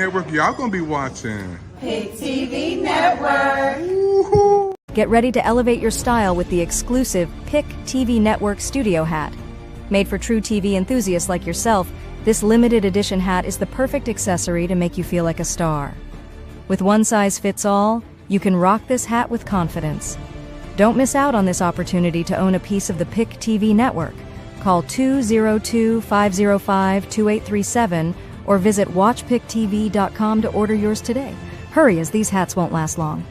network y'all gonna be watching? Pick TV Network. Woohoo! Get ready to elevate your style with the exclusive Pick TV Network Studio Hat. Made for true TV enthusiasts like yourself, this limited edition hat is the perfect accessory to make you feel like a star. With one size fits all, you can rock this hat with confidence. Don't miss out on this opportunity to own a piece of the Pick TV Network. Call 202-505-2837 or visit watchpicktv.com to order yours today. Hurry, as these hats won't last long.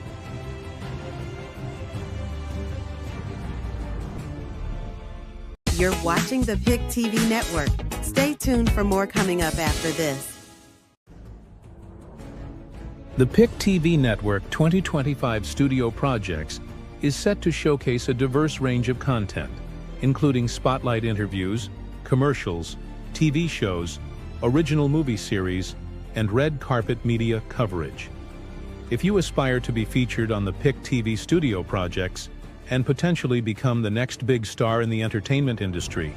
You're watching the Pick TV Network. Stay tuned for more coming up after this. The Pick TV Network 2025 Studio Projects is set to showcase a diverse range of content, including spotlight interviews, commercials, TV shows, original movie series, and red carpet media coverage. If you aspire to be featured on the Pick TV Studio Projects and potentially become the next big star in the entertainment industry,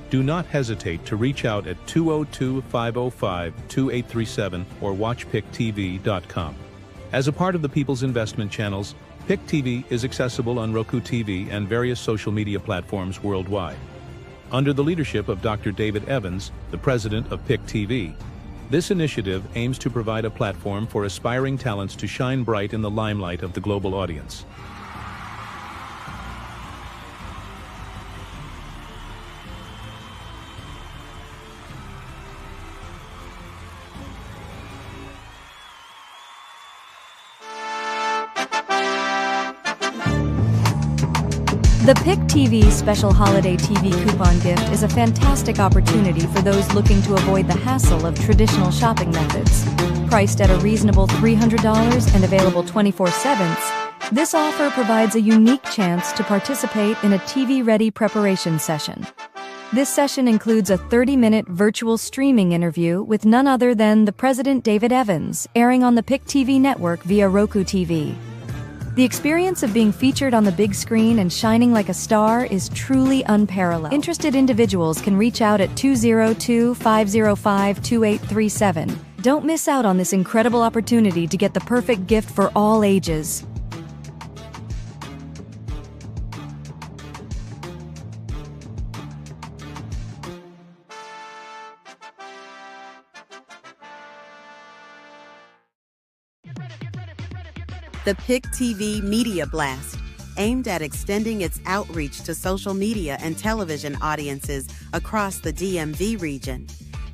do not hesitate to reach out at 202-505-2837 or watchpicktv.com. As a part of the People's Investment Channels, Pick TV is accessible on Roku TV and various social media platforms worldwide. Under the leadership of Dr. David Evans, the president of Pick TV, this initiative aims to provide a platform for aspiring talents to shine bright in the limelight of the global audience. The Pick TV Special Holiday TV Coupon Gift is a fantastic opportunity for those looking to avoid the hassle of traditional shopping methods. Priced at a reasonable $300 and available 24/7, this offer provides a unique chance to participate in a TV-ready preparation session. This session includes a 30-minute virtual streaming interview with none other than the President David Evans, airing on the Pick TV network via Roku TV. The experience of being featured on the big screen and shining like a star is truly unparalleled. Interested individuals can reach out at 202-505-2837. Don't miss out on this incredible opportunity to get the perfect gift for all ages. The Pick TV Media Blast, aimed at extending its outreach to social media and television audiences across the DMV region.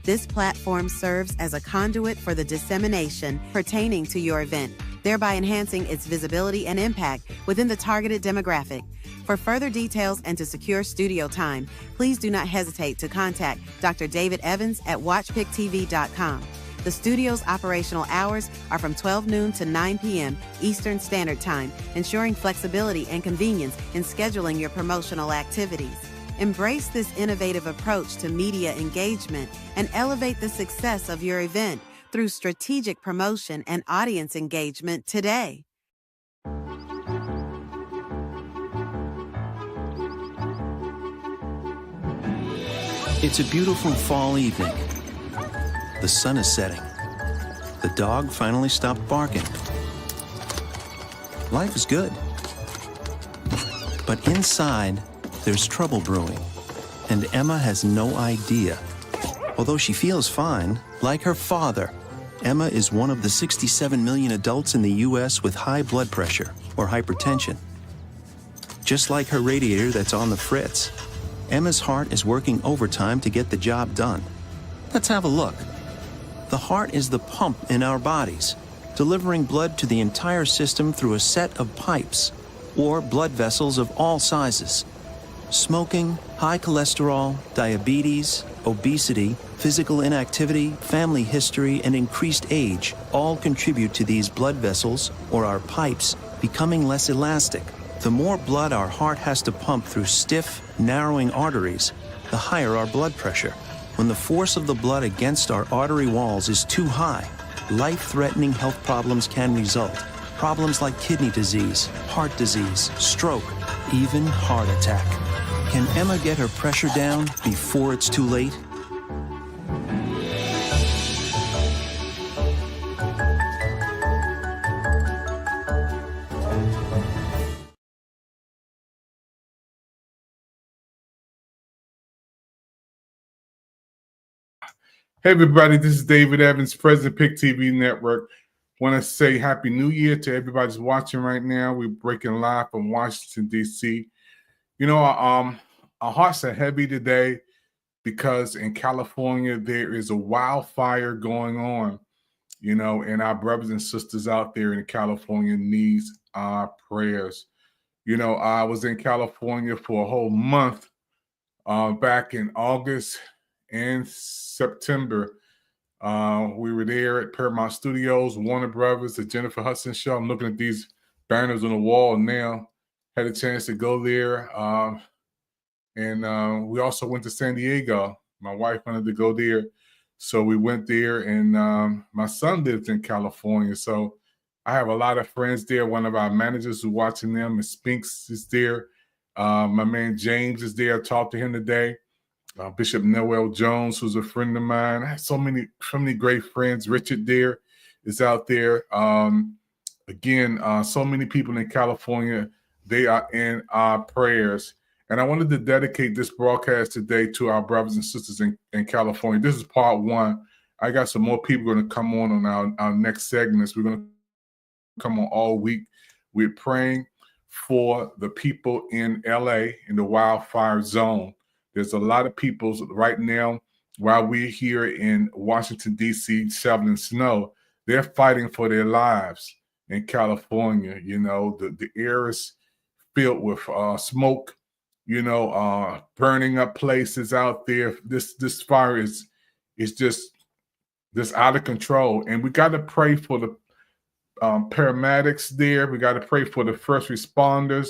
This platform serves as a conduit for the dissemination pertaining to your event, thereby enhancing its visibility and impact within the targeted demographic. For further details and to secure studio time, please do not hesitate to contact Dr. David Evans at watchpicktv.com. The studio's operational hours are from 12 noon to 9 p.m. Eastern Standard Time, ensuring flexibility and convenience in scheduling your promotional activities. Embrace this innovative approach to media engagement and elevate the success of your event through strategic promotion and audience engagement today. It's a beautiful fall evening. The sun is setting. The dog finally stopped barking. Life is good. But inside, there's trouble brewing, and Emma has no idea. Although she feels fine, like her father, Emma is one of the 67 million adults in the U.S. with high blood pressure or hypertension. Just like her radiator that's on the fritz, Emma's heart is working overtime to get the job done. Let's have a look. The heart is the pump in our bodies, delivering blood to the entire system through a set of pipes, or blood vessels of all sizes. Smoking, high cholesterol, diabetes, obesity, physical inactivity, family history, and increased age all contribute to these blood vessels, or our pipes, becoming less elastic. The more blood our heart has to pump through stiff, narrowing arteries, the higher our blood pressure. When the force of the blood against our artery walls is too high, life-threatening health problems can result. Problems like kidney disease, heart disease, stroke, even heart attack. Can Emma get her pressure down before it's too late? Hey everybody, this is David Evans, President Pick TV Network. Want to say Happy New Year to everybody who's watching right now. We're breaking live from Washington, D.C. You know, our hearts are heavy today because in California there is a wildfire going on, you know, and our brothers and sisters out there in California needs our prayers. You know, I was in California for a whole month back in August and September. We were there at Paramount Studios, Warner Brothers, the Jennifer Hudson Show. I'm looking at these banners on the wall now. Had a chance to go there. And we also went to San Diego. My wife wanted to go there. So we went there, and my son lives in California. So I have a lot of friends there. One of our managers who's watching them, Ms. Spinks, is there. My man James is there. I talked to him today. Bishop Noel Jones, who's a friend of mine. I have so many great friends. Richard there is out there. Again, so many people in California, they are in our prayers. And I wanted to dedicate this broadcast today to our brothers and sisters in California. This is part one. I got some more people going to come on our next segments. We're going to come on all week. We're praying for the people in LA in the wildfire zone. There's a lot of people right now, while we're here in Washington, D.C., shoveling snow, they're fighting for their lives in California. You know, the air is filled with smoke, you know, burning up places out there. This fire is just out of control. And we got to pray for the paramedics there. We got to pray for the first responders.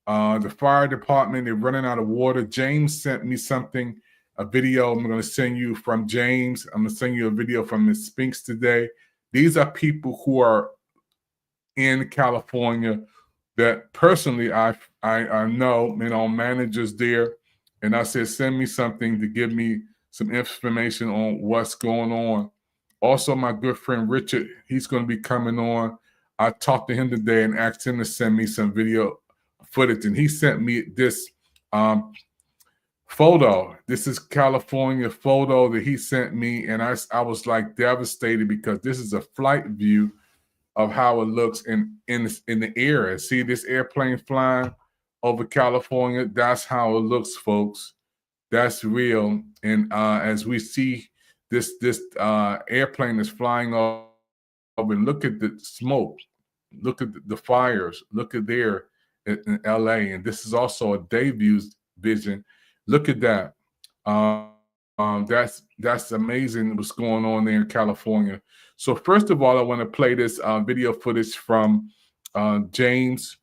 The fire department, they're running out of water. James sent me something, a video I'm going to send you from James. I'm going to send you a video from Ms. Spinks today. These are people who are in California that personally I know, you know, managers there. And I said, send me something to give me some information on what's going on. Also, my good friend Richard, he's going to be coming on. I talked to him today and asked him to send me some video footage, and he sent me this photo. This is California photo that he sent me, and I was like devastated because this is a flight view of how it looks in the air. See this airplane flying over California? That's how it looks, folks. That's real. And as we see this airplane is flying over, and look at the smoke, look at the fires, look at there in LA, and this is also a day vision. Look at that. That's amazing what's going on there in California. So first of all, I want to play this video footage from James,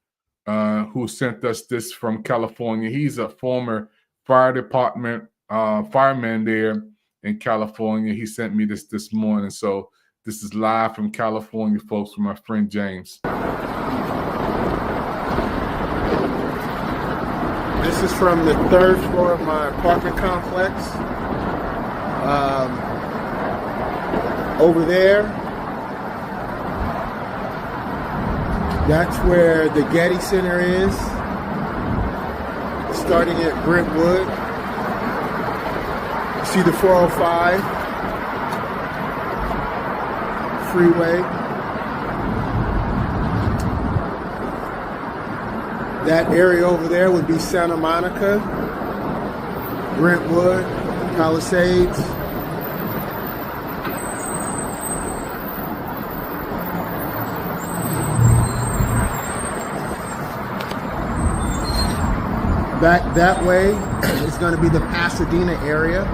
who sent us this from California. He's a former fire department fireman there in California. He sent me this morning. So this is live from California, folks, from my friend James. This is from the third floor of my apartment complex. Over there, that's where the Getty Center is, starting at Brentwood. You see the 405 freeway. That area over there would be Santa Monica, Brentwood, Palisades. Back that way is going to be the Pasadena area.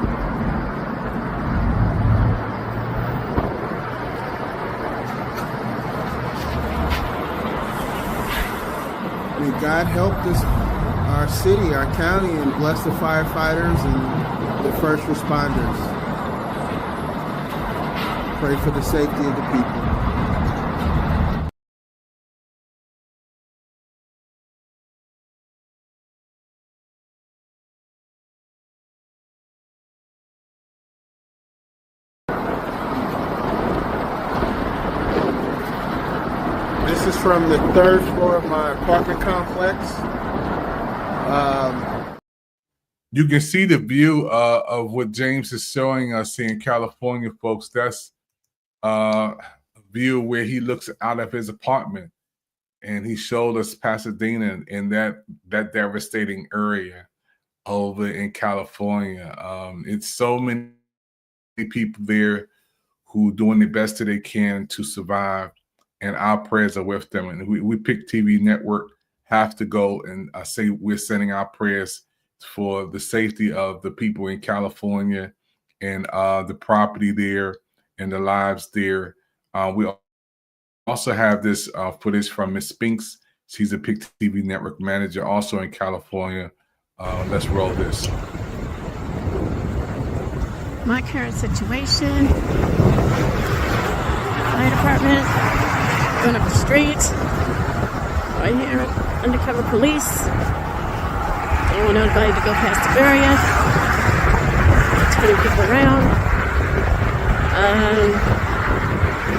May God help this, our city, our county, and bless the firefighters and the first responders. Pray for the safety of the people. This is from the third floor of my apartment complex. you can see the view of what James is showing us here in California, folks. That's a view where he looks out of his apartment, and he showed us Pasadena and that devastating area over in California. It's so many people there who doing the best that they can to survive, and our prayers are with them. And we Pick TV Network have to go and say we're sending our prayers for the safety of the people in California and the property there and the lives there. We also have this footage from Miss Spinks. She's a Pick TV Network manager also in California. Let's roll this. My current situation, fire department, going up the street, right here, undercover police. They don't want anybody to go past the barrier. 20 people around.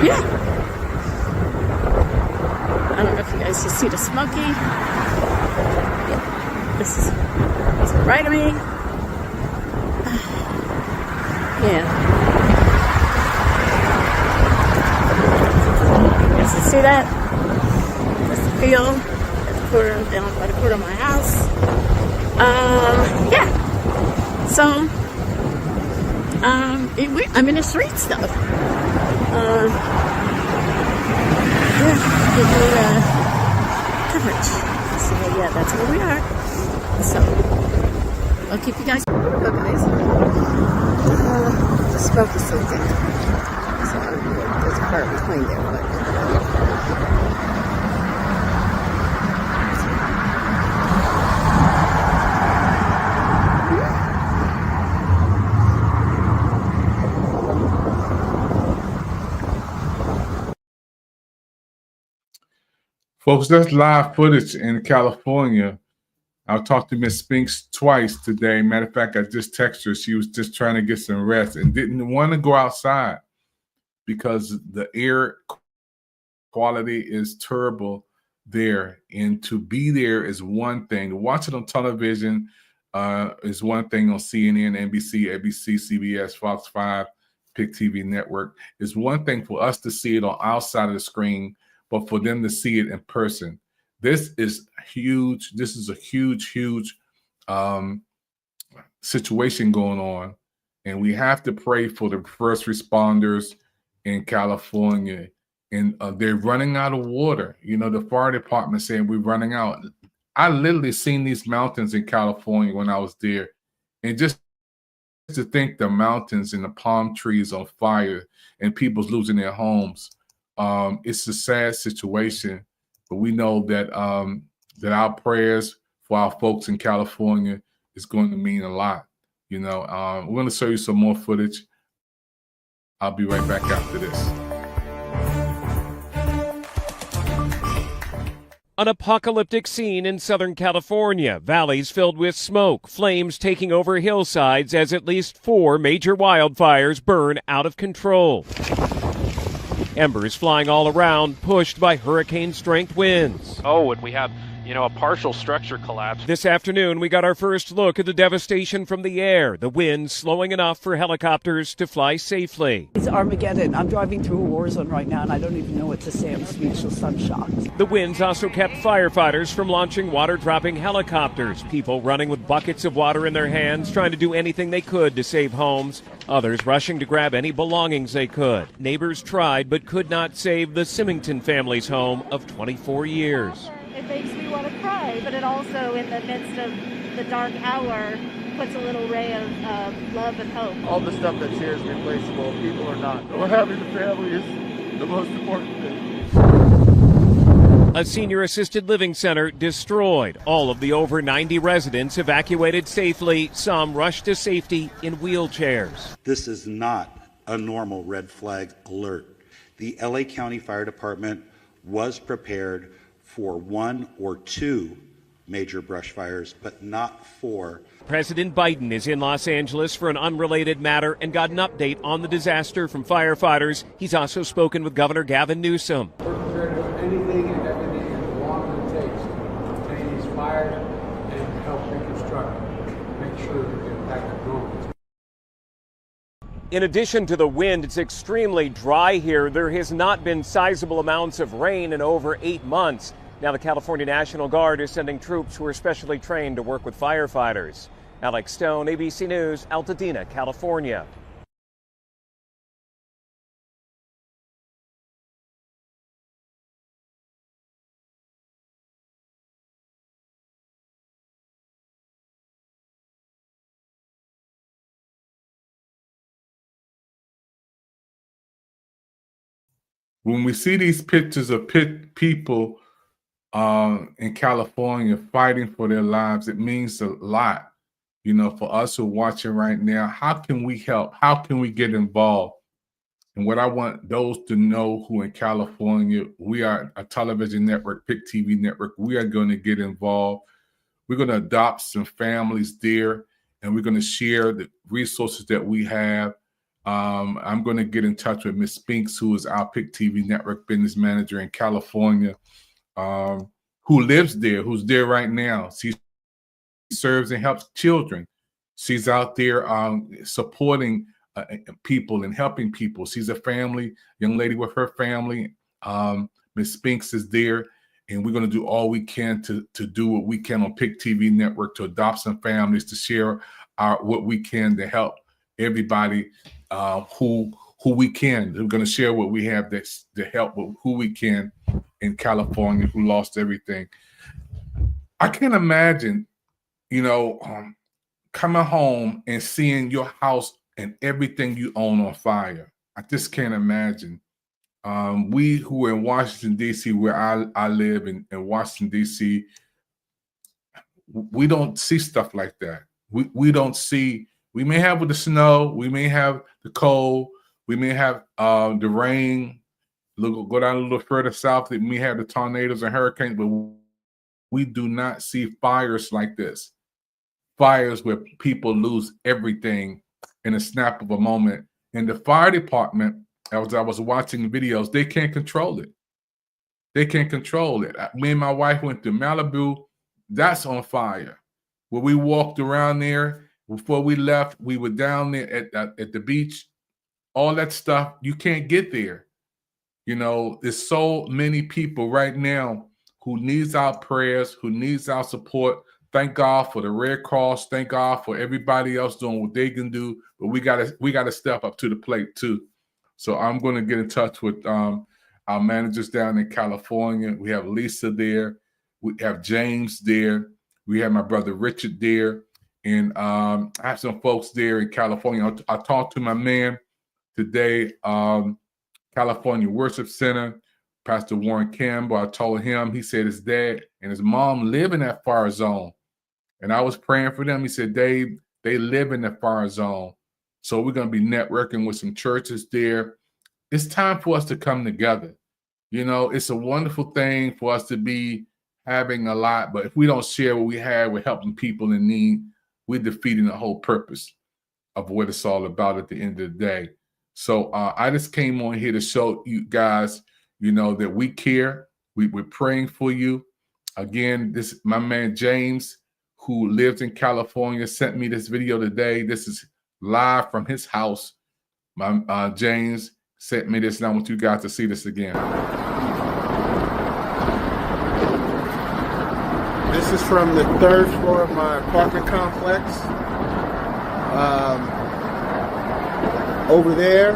Yeah. I don't know if you guys can see the smoky. This is right of me. Yeah. You guys can see that? That's the field. That's down by the corner of my house. Yeah. So, I'm in the streets though. Yeah, give me coverage. So yeah, that's where we are. So, I'll keep you guys. Here we go, guys. The smoke is so thick. So there's a car behind there, but. Folks, that's live footage in California. I've talked to Miss Spinks twice today. Matter of fact, I just texted her. She was just trying to get some rest and didn't want to go outside because the air quality is terrible there. And to be there is one thing. To watch it on television is one thing on CNN, NBC, ABC, CBS, Fox 5, Pick TV Network. It's one thing for us to see it on our side of the screen, but for them to see it in person. This is huge. This is a huge situation going on. And we have to pray for the first responders in California. And they're running out of water. You know, the fire department saying we're running out. I literally seen these mountains in California when I was there. And just to think the mountains and the palm trees on fire and people's losing their homes. It's a sad situation. But we know that that our prayers for our folks in California is going to mean a lot. You know, we're going to show you some more footage. I'll be right back after this. An apocalyptic scene in Southern California. Valleys filled with smoke, flames taking over hillsides as at least 4 major wildfires burn out of control. Embers flying all around, pushed by hurricane-strength winds. Oh, and we had, a partial structure collapse. This afternoon, we got our first look at the devastation from the air, the winds slowing enough for helicopters to fly safely. It's Armageddon. I'm driving through a war zone right now, and I don't even know what to say. I'm speechless. I'm shocked. The winds also kept firefighters from launching water-dropping helicopters, people running with buckets of water in their hands, trying to do anything they could to save homes. Others rushing to grab any belongings they could. Neighbors tried but could not save the Symington family's home of 24 years. It makes me want to cry, but it also, in the midst of the dark hour, puts a little ray of love and hope. All the stuff that's here is replaceable. People are not. But having the family is the most important thing. A senior assisted living center destroyed. All of the over 90 residents evacuated safely. Some rushed to safety in wheelchairs. This is not a normal red flag alert. The LA County Fire Department was prepared for 1 or 2 major brush fires, but not 4. President Biden is in Los Angeles for an unrelated matter and got an update on the disaster from firefighters. He's also spoken with Governor Gavin Newsom. We're prepared to do anything and everything as long as it takes to contain these fires and help reconstruct. make sure that the impact of drones. In addition to the wind, it's extremely dry here. There has not been sizable amounts of rain in over 8 months. Now the California National Guard is sending troops who are specially trained to work with firefighters. Alex Stone, ABC News, Altadena, California. When we see these pictures of people in California fighting for their lives, it means a lot. You know, for us who are watching right now, how can we help? How can we get involved? And what I want those to know who in California, we are a television network, PIC TV network, we are going to get involved. We're going to adopt some families there, and we're going to share the resources that we have. I'm going to get in touch with Ms. Spinks, who is our PIC TV network business manager in California, who lives there, who's there right now. She serves and helps children. She's out there supporting people and helping people. She's a young lady with her family. Ms. Spinks is there, and we're going to do all we can to do what we can on PIC TV network to adopt some families, to share what we can to help everybody who we can. We're going to share what we have to help with who we can in California who lost everything. I can't imagine, coming home and seeing your house and everything you own on fire. I just can't imagine. We who are in Washington, D.C., where I live in Washington, D.C., we don't see stuff like that. We don't see. We may have with the snow, we may have the cold, we may have the rain. Go down a little further south, we may have the tornadoes and hurricanes, but we do not see fires like this. Fires where people lose everything in a snap of a moment. And the fire department, as I was watching videos, they can't control it. They can't control it. Me and my wife went to Malibu. That's on fire. When we walked around there, before we left, we were down there at the beach. All that stuff, you can't get there. There's so many people right now who needs our prayers, who needs our support. Thank God for the Red Cross. Thank God for everybody else doing what they can do. But we gotta step up to the plate too. So I'm going to get in touch with our managers down in California. We have Lisa there. We have James there. We have my brother Richard there. And I have some folks there in California. I talked to my man today, California Worship Center, Pastor Warren Campbell. I told him, he said his dad and his mom live in that fire zone. And I was praying for them. He said, they live in the fire zone. So we're going to be networking with some churches there. It's time for us to come together. It's a wonderful thing for us to be having a lot, but if we don't share what we have, we're helping people in need. We're defeating the whole purpose of what it's all about at the end of the day. So I just came on here to show you guys, that we care. We're praying for you. Again, my man James, who lives in California, sent me this video today. This is live from his house. My James sent me this, and I want you guys to see this again. This is from the 3rd floor of my apartment complex. Over there,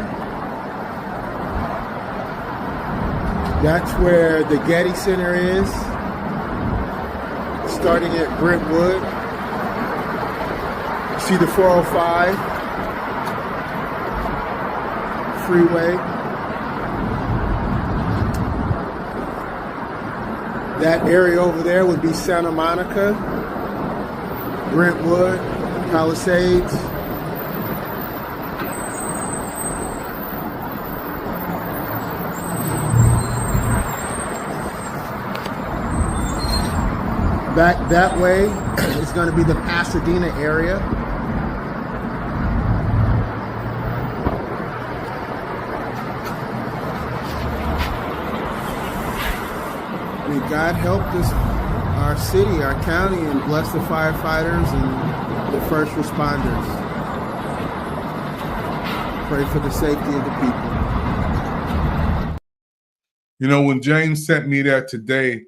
that's where the Getty Center is, starting at Brentwood. You see the 405 freeway. That area over there would be Santa Monica, Brentwood, Palisades. Back that way is going to be the Pasadena area. May God help our city, our county, and bless the firefighters and the first responders. Pray for the safety of the people. You know, when James sent me that today,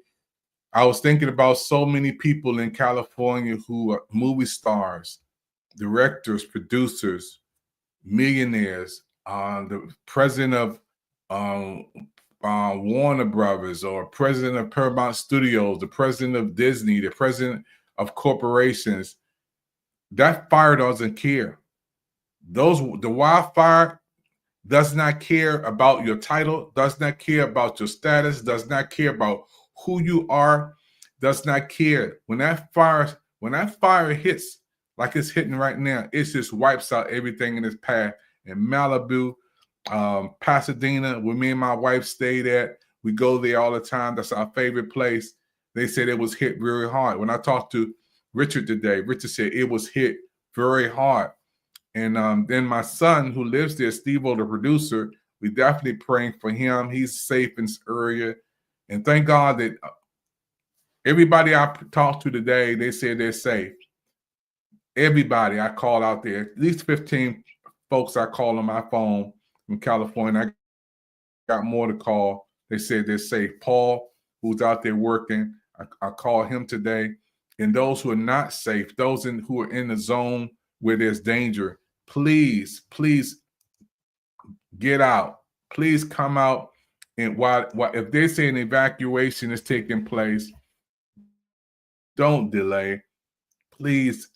I was thinking about so many people in California who are movie stars, directors, producers, millionaires, the president of Warner Brothers, or president of Paramount Studios, the president of Disney, the president of corporations. That fire doesn't care. The wildfire does not care about your title, does not care about your status, does not care about who you are, does not care. When that fire hits, like it's hitting right now, it just wipes out everything in its path. In Malibu, Pasadena, where me and my wife stayed at, we go there all the time. That's our favorite place. They said it was hit very hard. When I talked to Richard today, Richard said it was hit very hard. And then my son, who lives there, Steve-O, the producer, we definitely praying for him. He's safe in this area. And thank God that everybody I talked to today, they said they're safe. Everybody I called out there, at least 15 folks I called on my phone from California. I got more to call. They said they're safe. Paul, who's out there working, I called him today. And those who are not safe, those who are in the zone where there's danger, please get out. Please come out. And while if they say an evacuation is taking place, don't delay. Please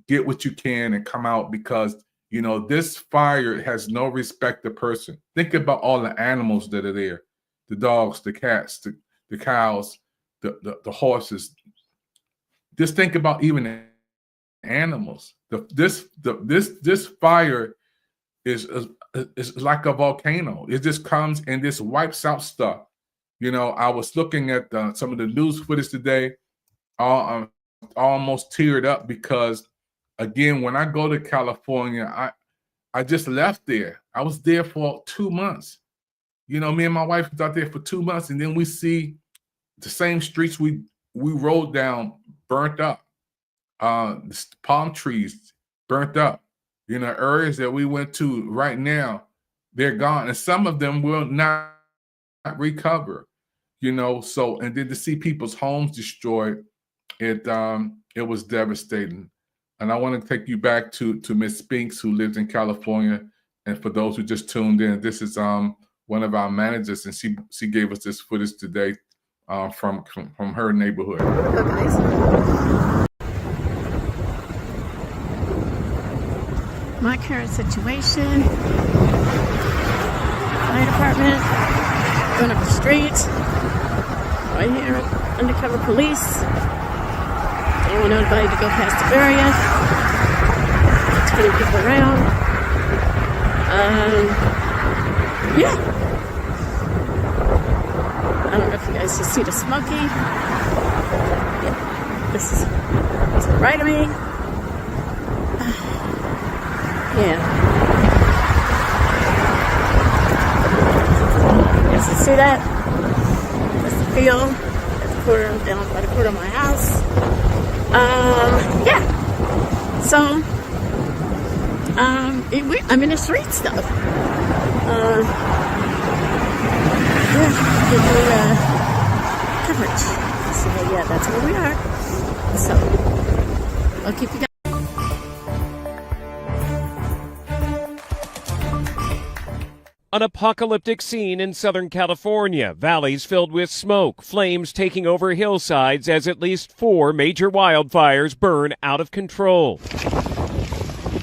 get what you can and come out, because you know this fire has no respect to person. Think about all the animals that are there: the dogs, the cats, the cows, the horses. Just think about even the animals. This fire is like a volcano. It just comes and just wipes out stuff. You know, I was looking at some of the news footage today. I almost teared up because, again, when I go to California, I just left there. I was there for 2 months. You know, me and my wife was out there for 2 months, and then we see the same streets we rode down burnt up. Palm trees burnt up. You know, areas that we went to right now, they're gone, and some of them will not recover. You know, so, and then to see people's homes destroyed, it was devastating. And I want to take you back to Miss Spinks, who lives in California. And for those who just tuned in, this is one of our managers, and she gave us this footage today from her neighborhood. My current situation: fire department, going up the street. Right here, undercover police. Don't want anybody to go past the barrier. Too many people around. Yeah. I don't know if you guys can see the smoky. Yeah. This is right of me. Yeah. Yes, you see that? That's the field. That's down by the corner of my house. Yeah. So, I'm in the streets though. Yeah, give me coverage. So yeah, that's where we are. So, I'll keep you guys. An apocalyptic scene in Southern California. Valleys filled with smoke, flames taking over hillsides as at least 4 major wildfires burn out of control.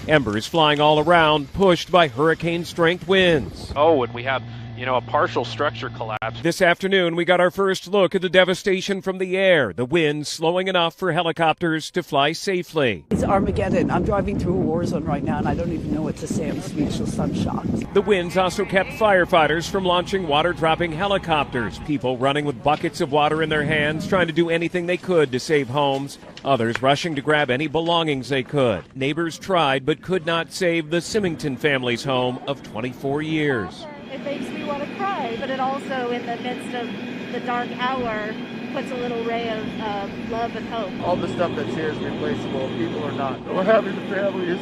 Embers flying all around, pushed by hurricane-strength winds. Oh, and we have, a partial structure collapse. This afternoon, we got our first look at the devastation from the air, the winds slowing enough for helicopters to fly safely. It's Armageddon. I'm driving through a war zone right now, and I don't even know what to say. I'm speechless. I'm shocked. The winds also kept firefighters from launching water-dropping helicopters, people running with buckets of water in their hands, trying to do anything they could to save homes, others rushing to grab any belongings they could. Neighbors tried but could not save the Symington family's home of 24 years. It makes me want to cry, but it also, in the midst of the dark hour, puts a little ray of love and hope. All the stuff that's here is replaceable. People are not. But having the family is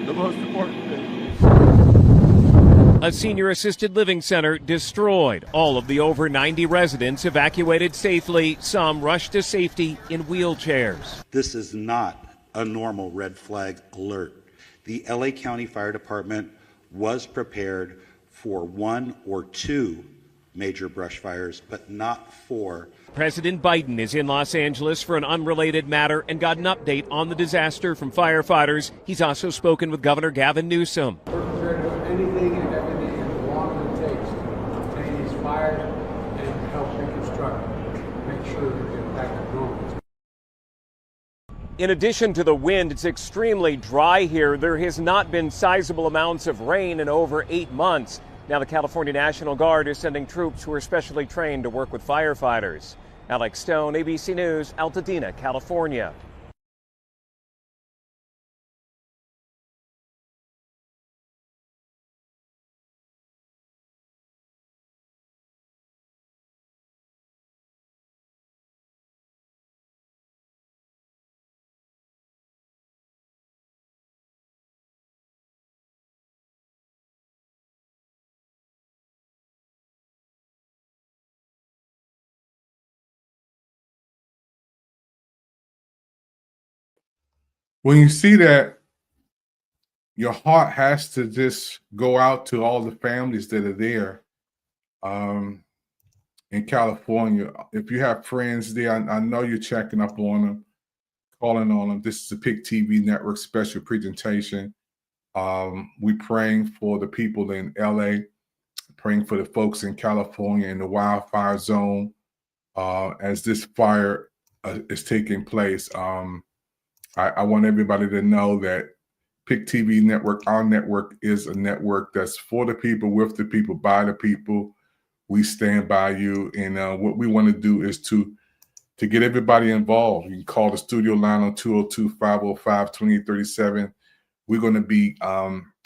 the most important thing. A senior assisted living center destroyed. All of the over 90 residents evacuated safely. Some rushed to safety in wheelchairs. This is not a normal red flag alert. The LA County Fire Department was prepared for 1 or 2 major brush fires, but not 4. President Biden is in Los Angeles for an unrelated matter and got an update on the disaster from firefighters. He's also spoken with Governor Gavin Newsom. We're prepared to do anything and everything as long as it takes to contain these fires and help reconstruct, make sure that we get back to normal. In addition to the wind, it's extremely dry here. There has not been sizable amounts of rain in over 8 months. Now the California National Guard is sending troops who are specially trained to work with firefighters. Alex Stone, ABC News, Altadena, California. When you see that, your heart has to just go out to all the families that are there in California. If you have friends there, I know you're checking up on them, calling on them. This is a PIC TV Network special presentation. We're praying for the people in LA, praying for the folks in California in the wildfire zone as this fire is taking place. I want everybody to know that PIC TV Network, our network, is a network that's for the people, with the people, by the people. We stand by you. And what we want to do is to get everybody involved. You can call the studio line on 202-505-2837. We're going to be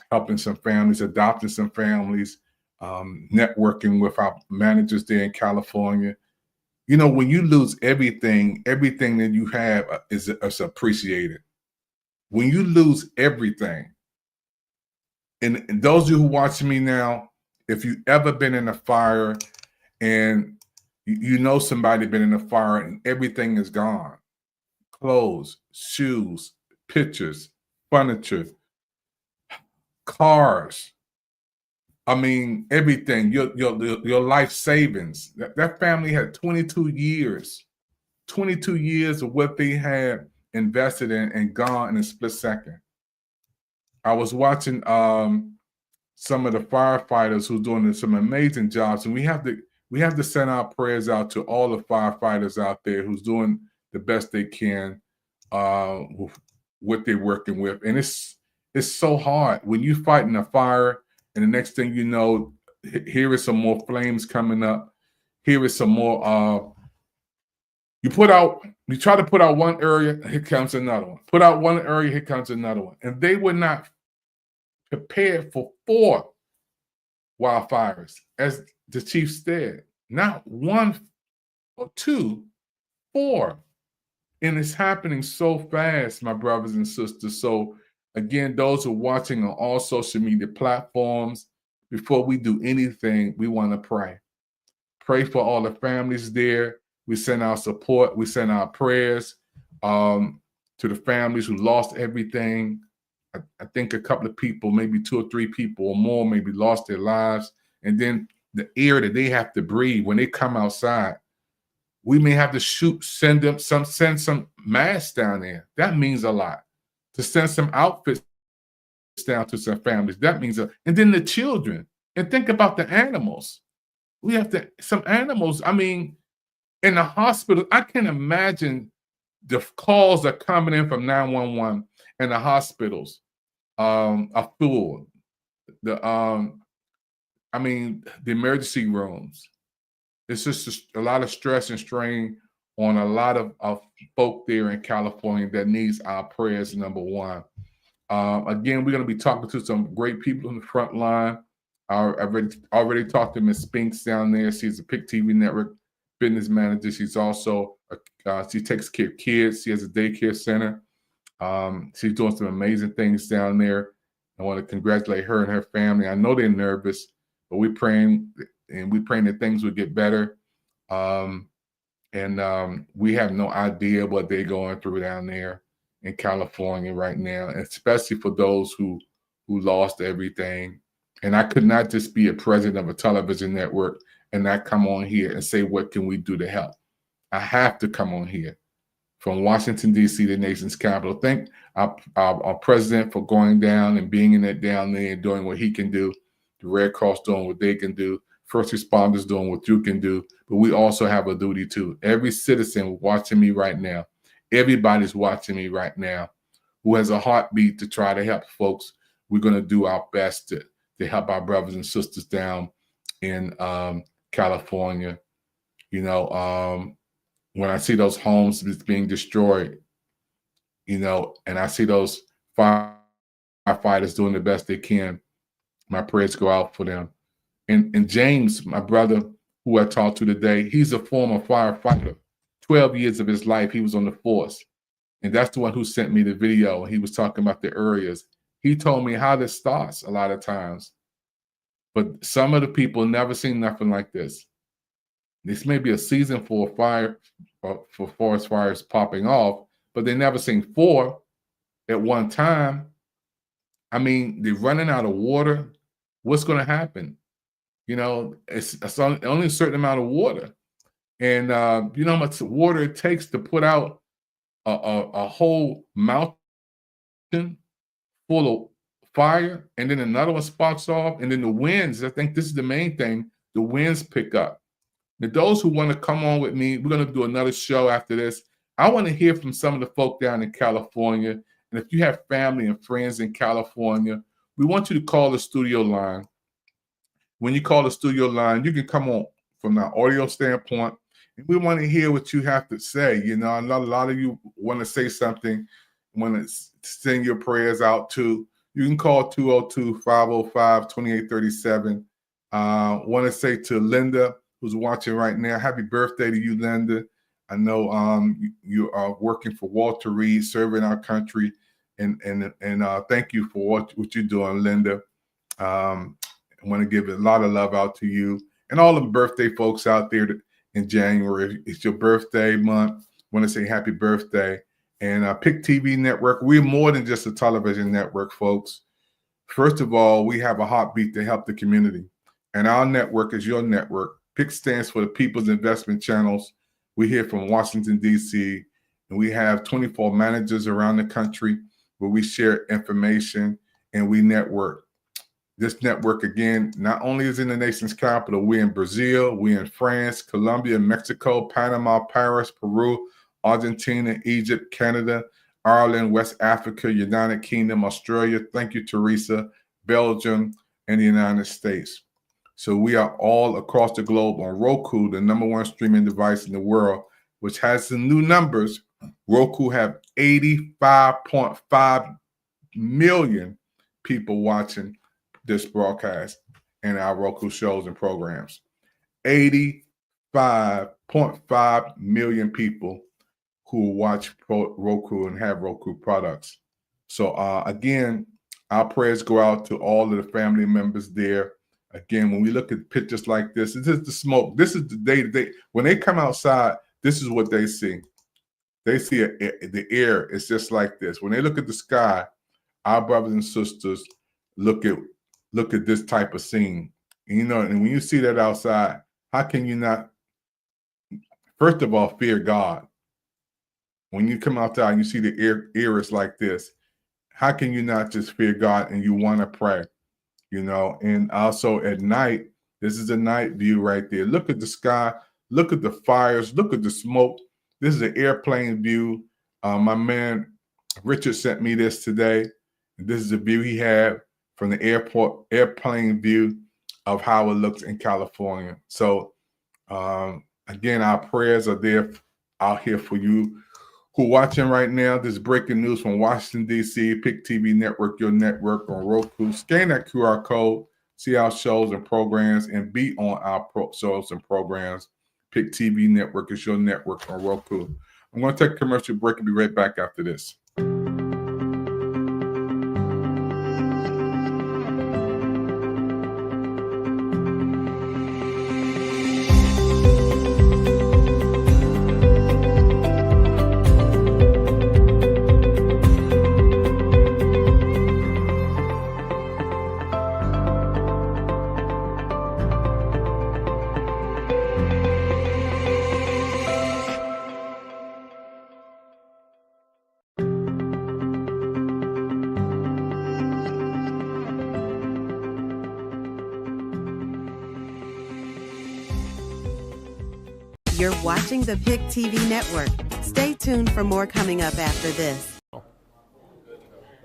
helping some families, adopting some families, networking with our managers there in California. You know, when you lose everything that you have is appreciated. When you lose everything, and those of you who are watching me now, if you've ever been in a fire and you know somebody been in a fire and everything is gone, clothes, shoes, pictures, furniture, cars, I mean, everything, your life savings. That family had 22 years of what they had invested in and gone in a split second. I was watching some of the firefighters who are doing some amazing jobs, and we have to send our prayers out to all the firefighters out there who's doing the best they can with what they're working with. And it's so hard when you fighting a fire. And the next thing you know, here is some more flames coming up. Here is some more. You try to put out one area, here comes another one. Put out one area, here comes another one. And they were not prepared for 4 wildfires, as the chief said. Not 1 or 2, 4. And it's happening so fast, my brothers and sisters. So again, those who are watching on all social media platforms, before we do anything, we want to pray. Pray for all the families there. We send our support. We send our prayers to the families who lost everything. I think a couple of people, maybe 2 or 3 people or more, maybe lost their lives. And then the air that they have to breathe when they come outside. We may have to send some masks down there. That means a lot. To send some outfits down to some families, that means and then the children. And think about the animals. We have some animals. I mean, in the hospital, I can imagine the calls are coming in from 911 and the hospitals are full. The emergency rooms. It's just a lot of stress and strain on a lot of folk there in California that needs our prayers, number one. Again, we're going to be talking to some great people on the front line. I've already talked to Ms. Spinks down there. She's a PIC TV Network fitness manager. She's also she takes care of kids. She has a daycare center. She's doing some amazing things down there. I want to congratulate her and her family. I know they're nervous, but we're praying that things will get better. We have no idea what they're going through down there in California right now, especially for those who lost everything. And I could not just be a president of a television network and not come on here and say, what can we do to help? I have to come on here from Washington, D.C., the nation's capital. Thank our president for going down and being in it down there and doing what he can do. The Red Cross doing what they can do. First responders doing what you can do. But we also have a duty too. Every citizen watching me right now, everybody's watching me right now who has a heartbeat to try to help folks. We're going to do our best to help our brothers and sisters down in California. You know, when I see those homes being destroyed, you know, and I see those firefighters doing the best they can, my prayers go out for them. And James, my brother, who I talked to today, he's a former firefighter. 12 years of his life, he was on the force. And that's the one who sent me the video. He was talking about the areas. He told me how this starts a lot of times. But some of the people never seen nothing like this. This may be a season for a fire, for forest fires popping off, but they never seen 4 at one time. I mean, they're running out of water. What's going to happen? You know, it's only a certain amount of water. And you know how much water it takes to put out a whole mountain full of fire, and then another one sparks off, and then the winds, I think this is the main thing, the winds pick up. Now, those who want to come on with me, we're going to do another show after this. I want to hear from some of the folk down in California. And if you have family and friends in California, we want you to call the studio line. When you call the studio line, you can come on from an audio standpoint. And we want to hear what you have to say. You know, I know a lot of you want to say something, want to send your prayers out to. You can call 202-505-2837. Want to say to Linda, who's watching right now, happy birthday to you, Linda. I know you are working for Walter Reed, serving our country, and thank you for what you're doing, Linda. I want to give a lot of love out to you and all the birthday folks out there in January. It's your birthday month. I want to say happy birthday. And PIC TV Network, we're more than just a television network, folks. First of all, we have a heartbeat to help the community. And our network is your network. PIC stands for the People's Investment Channels. We're here from Washington, D.C., and we have 24 managers around the country where we share information and we network. This network, again, not only is in the nation's capital, we're in Brazil, we're in France, Colombia, Mexico, Panama, Paris, Peru, Argentina, Egypt, Canada, Ireland, West Africa, United Kingdom, Australia, thank you, Teresa, Belgium, and the United States. So we are all across the globe on Roku, the #1 streaming device in the world, which has some new numbers. Roku have 85.5 million people watching this broadcast and our Roku shows and programs. 85.5 million people who watch Roku and have Roku products. So again, our prayers go out to all of the family members there. Again, when we look at pictures like this is the smoke. This is the day-to-day. When they come outside, this is what they see. They see the air is just like this. When they look at the sky, our brothers and sisters look at this type of scene. And, you know, and when you see that outside, how can you not, first of all, fear God? When you come outside and you see the air is like this, how can you not just fear God and you want to pray? You know, and also at night, this is a night view right there. Look at the sky, look at the fires, look at the smoke. This is an airplane view. My man Richard sent me this today. This is a view he had from the airplane view of how it looks in California. So again, our prayers are there out here for you who are watching right now. This is breaking news from Washington, D.C., PIC TV Network, your network on Roku. Scan that QR code, see our shows and programs, and be on our shows and programs. Pick TV Network is your network on Roku. I'm going to take a commercial break and be right back after this. You're watching the Pick TV Network. Stay tuned for more coming up after this.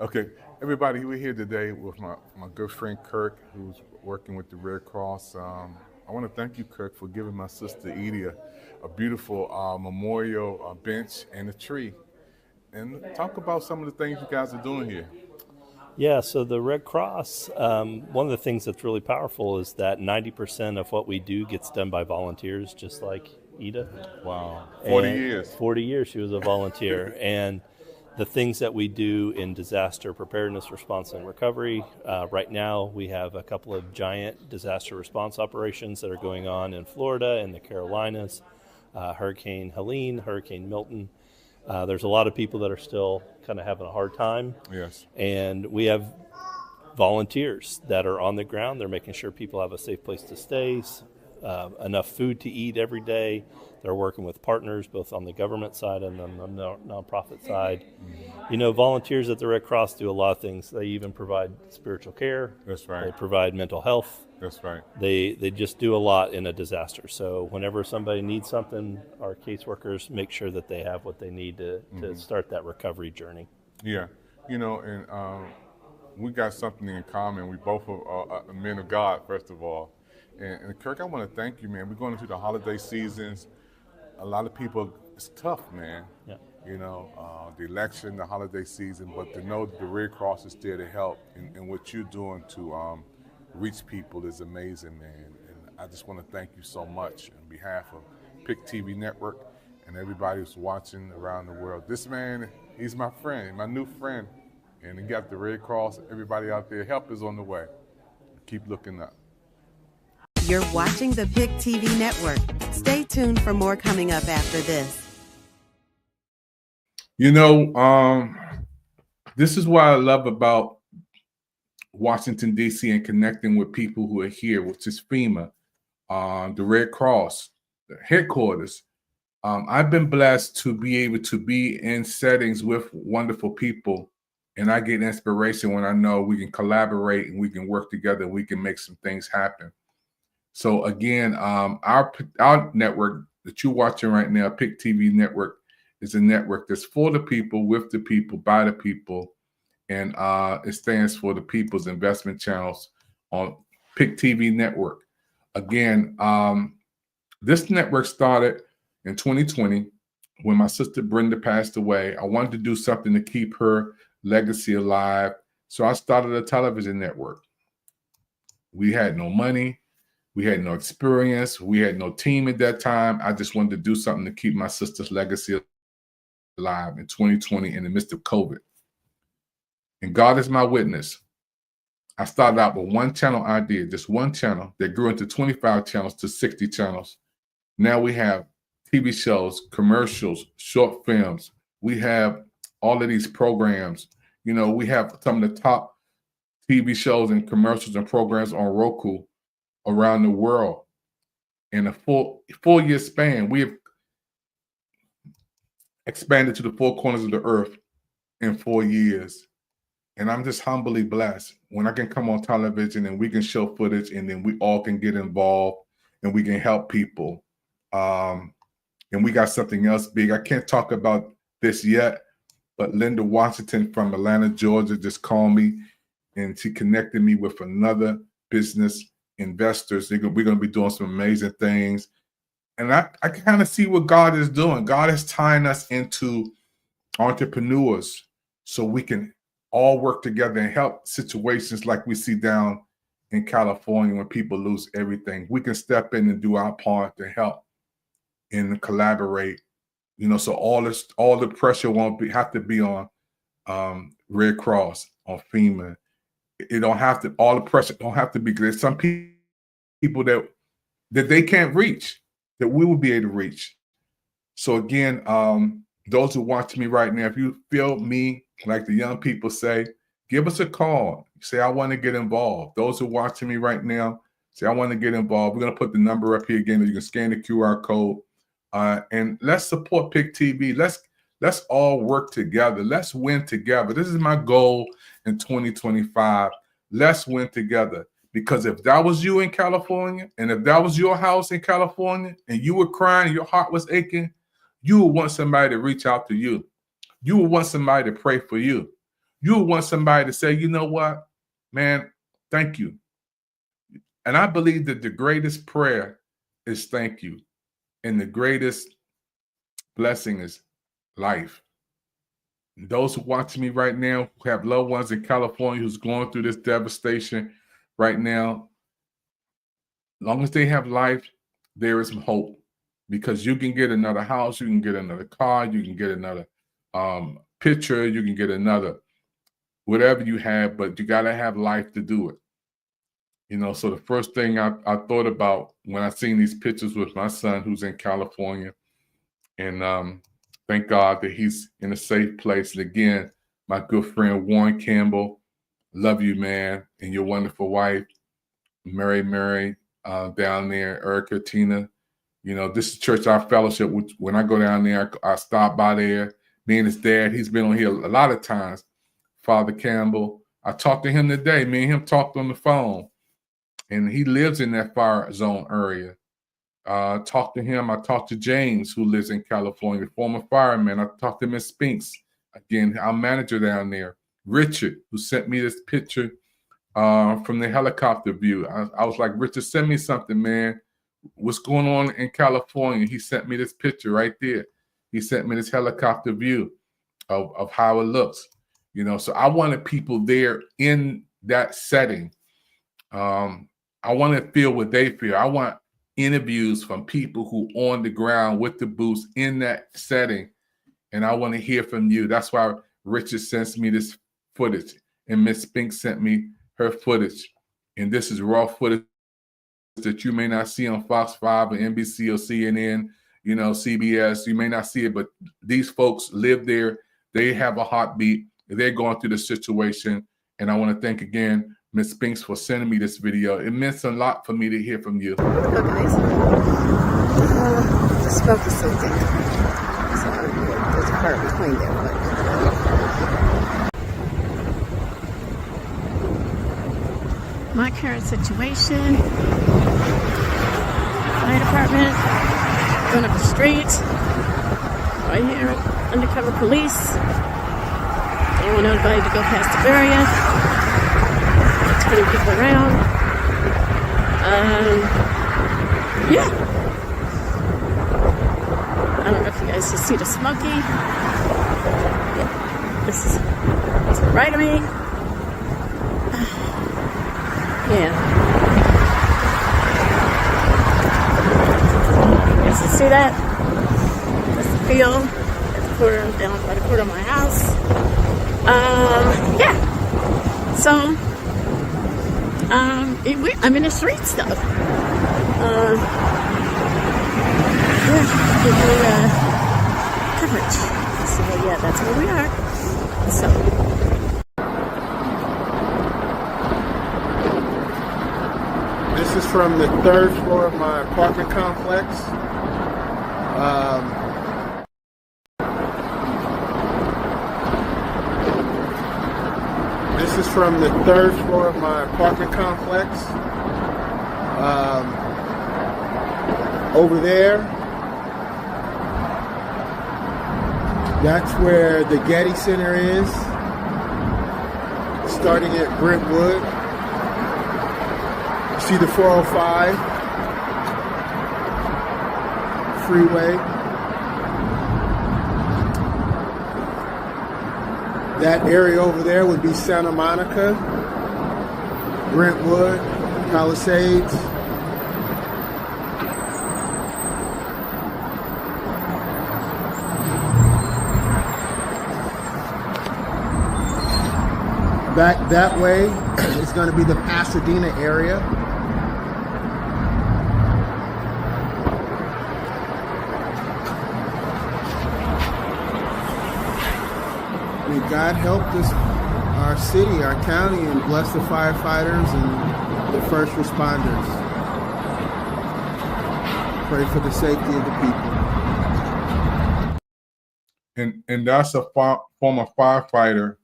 Okay, everybody, we're here today with my good friend Kirk, who's working with the Red Cross. I want to thank you, Kirk, for giving my sister Edie a beautiful memorial bench and a tree. And talk about some of the things you guys are doing here. Yeah, so the Red Cross, one of the things that's really powerful is that 90% of what we do gets done by volunteers, just like Ida. Wow, 40 years. 40 years she was a volunteer. And the things that we do in disaster preparedness, response, and recovery, right now we have a couple of giant disaster response operations that are going on in Florida and the Carolinas, Hurricane Helene, Hurricane Milton. There's a lot of people that are still kind of having a hard time. Yes. And we have volunteers that are on the ground. They're making sure people have a safe place to stay, enough food to eat every day. They're working with partners both on the government side and on the nonprofit side. You know, volunteers at the Red Cross do a lot of things. They even provide spiritual care. That's right. They provide mental health. That's right. They just do a lot in a disaster. So whenever somebody needs something, our caseworkers make sure that they have what they need to start that recovery journey. Yeah, you know, and we got something in common. We both are men of God, first of all. And Kirk, I want to thank you, man. We're going into the holiday seasons. A lot of people, it's tough, man. Yeah. You know, the election, the holiday season, but to know that the Red Cross is there to help and what you're doing to reach people is amazing, man. And I just want to thank you so much on behalf of Pick TV Network and everybody who's watching around the world. This man, he's my friend, my new friend. And he got the Red Cross, everybody out there, help is on the way. Keep looking up. You're watching the Pick TV Network. Stay tuned for more coming up after this. You know, this is what I love about Washington, D.C. and connecting with people who are here, which is FEMA, the Red Cross, the headquarters. I've been blessed to be able to be in settings with wonderful people, and I get inspiration when I know we can collaborate and we can work together and we can make some things happen. So again, our network that you're watching right now, Pick TV Network, is a network that's for the people, with the people, by the people, and it stands for the People's Investment Channels on Pick TV Network. Again, this network started in 2020 when my sister Brenda passed away. I wanted to do something to keep her legacy alive, so I started a television network. We had no money. We had no experience. We had no team at that time. I just wanted to do something to keep my sister's legacy alive in 2020 in the midst of COVID. And God is my witness. I started out with one channel idea, just one channel that grew into 25 channels to 60 channels. Now we have TV shows, commercials, short films. We have all of these programs. You know, we have some of the top TV shows and commercials and programs on Roku around the world. In a full year span, we have expanded to the four corners of the earth in 4 years. And I'm just humbly blessed when I can come on television and we can show footage and then we all can get involved and we can help people. And we got something else big. I can't talk about this yet, but Linda Washington from Atlanta, Georgia just called me and she connected me with another business investors. We're going to be doing some amazing things. And I kind of see what God is doing. God is tying us into entrepreneurs so we can all work together and help situations like we see down in California when people lose everything. We can step in and do our part to help and collaborate. So all the pressure won't have to be on Red Cross, on FEMA. It don't have to. All the pressure don't have to be. There's some people that they can't reach, that we will be able to reach. So again, those who watch me right now, if you feel me, like the young people say, give us a call. Say, I want to get involved. Those who are watching me right now, say, I want to get involved. We're going to put the number up here again. You can scan the QR code. And let's support PIC TV. Let's all work together. Let's win together. This is my goal in 2025. Let's win together. Because if that was you in California, and if that was your house in California, and you were crying and your heart was aching, you would want somebody to reach out to you. You would want somebody to pray for you. You would want somebody to say, you know what, man, thank you. And I believe that the greatest prayer is thank you. And the greatest blessing is life. And those who watch me right now, who have loved ones in California who's going through this devastation right now, as long as they have life, there is hope. Because you can get another house, you can get another car, you can get another picture, you can get another whatever you have, but you got to have life to do it. So the first thing I thought about when I seen these pictures with my son who's in California, and thank God that he's in a safe place. And again, my good friend Warren Campbell, love you, man, and your wonderful wife, Mary, down there, Erica, Tina. This is church, our fellowship. Which when I go down there, I stop by there. Me and his dad, he's been on here a lot of times. Father Campbell, I talked to him today. Me and him talked on the phone. And he lives in that fire zone area. Talked to him. I talked to James, who lives in California, former fireman. I talked to Miss Spinks, again, our manager down there. Richard, who sent me this picture from the helicopter view. I was like, Richard, send me something, man. What's going on in California? He sent me this picture right there. He sent me this helicopter view of how it looks. So I wanted people there in that setting. I want to feel what they feel. I want interviews from people who on the ground with the boots in that setting. And I want to hear from you. That's why Richard sends me this footage. And Miss Spinks sent me her footage. And this is raw footage that you may not see on Fox 5 or NBC or CNN, CBS. You may not see it, but these folks live there. They have a heartbeat. They're going through the situation. And I want to thank again Miss Spinks for sending me this video. It meant a lot for me to hear from you. Hello, guys. The smoke is so thick. So there's a car behind there, but my current situation, fire department, going up the street, right here, undercover police. They want everybody to go past the barrier. 20 people around. Yeah. I don't know if you guys can see the smoky. Yeah. This is right of me. Yeah. You guys can see that? That's the field. That's the quarter, down by the corner of my house. Yeah. So, I'm in the streets though. Yeah, doing coverage. So yeah, that's where we are. So. This is from the 3rd floor of my apartment complex. This is from the 3rd floor of my apartment complex. Over there, that's where the Getty Center is, starting at Brentwood. You see the 405 freeway. That area over there would be Santa Monica, Brentwood, Palisades. Back that way is going to be the Pasadena area. May God help our city, our county, and bless the firefighters and the first responders. Pray for the safety of the people. And that's a former firefighter,